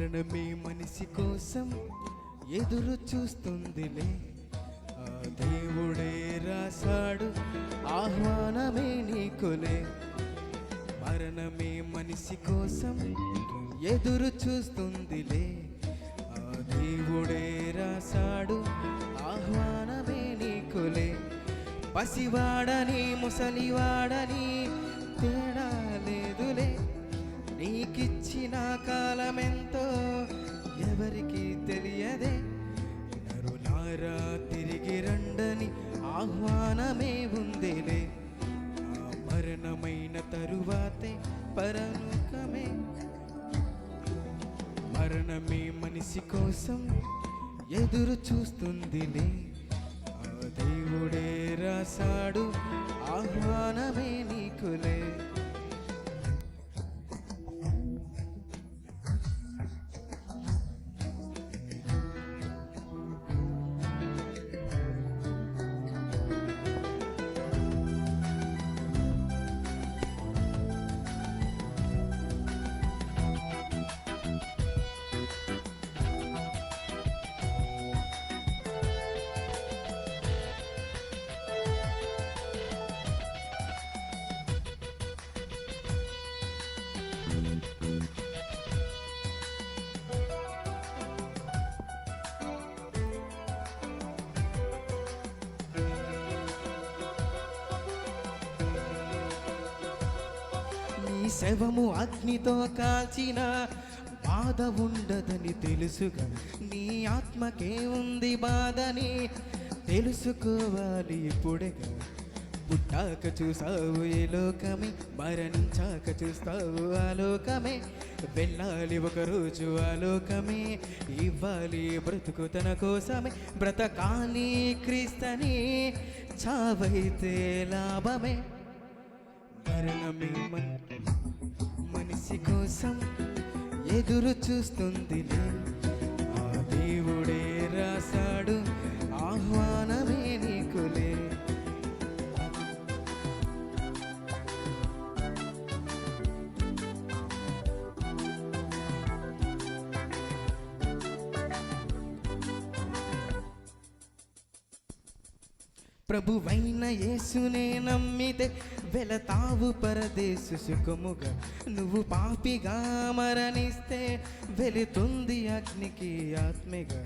మరణమే మనిషి కోసం ఎదురు చూస్తుందిలే, ఆ దేవుడే రాశాడు ఆహ్వానమే నీకులే. మరణమే మనిషి కోసం ఎదురు చూస్తుందిలే, ఆ దేవుడే రాశాడు ఆహ్వానమే నీకులే. పసివాడని ముసలివాడని తేడా లేదులే, నీకిచ్చిన కాలమెంతో ఎవరికి తెలియదే. నరులారా తిరిగి రండని ఆహ్వానమే ఉందిలే, ఆ మరణమైన తరువాతే పరలోకమే. మరణమే మనిషి కోసం ఎదురు చూస్తుందిలే, ఆ దేవుడే రాశాడు ఆహ్వానమే నీకులే. నీ శవము అగ్నితో కాల్చిన బాధ ఉండదని తెలుసుగా, నీ ఆత్మకే ఉంది బాధని తెలుసుకోవాలి ఇప్పుడేగా. పుట్టాక చూసావు ఈ లోకమే, మరణించాక చూస్తావు ఆ లోకమే. వెళ్ళాలి ఒకరోజు ఆ లోకమే, ఇవ్వాలి బ్రతుకు తన కోసమే. బ్రతకాలి క్రీస్తని, చావైతే లాభమే. మరణమే మనిషి కోసం ఎదురు చూస్తుందిలే, ఆ దేవుడే రాశాడు ఆహ్వానమే నీకులే. ప్రభువైన యేసునే నమ్మితే వెళతావు పరదేశు సుఖముగా. నువ్వు పాపిగా మరణిస్తే వెళుతుంది అగ్నికి ఆత్మగా.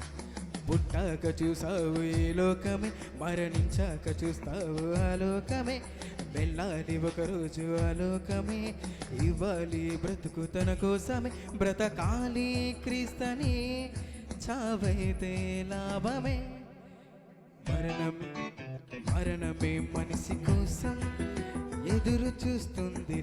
పుట్టాక చూసావు ఈ లోకమే, మరణించాక చూస్తావు ఆ లోకమే. వెళ్ళాలి ఒకరోజు ఆ లోకమే, ఇవ్వాలి బ్రతుకు తన కోసమే. బ్రతకాలి క్రీస్తని, చావైతే లాభమే. మరణమే మనిషి కోసం ఎదురు చూస్తుంది.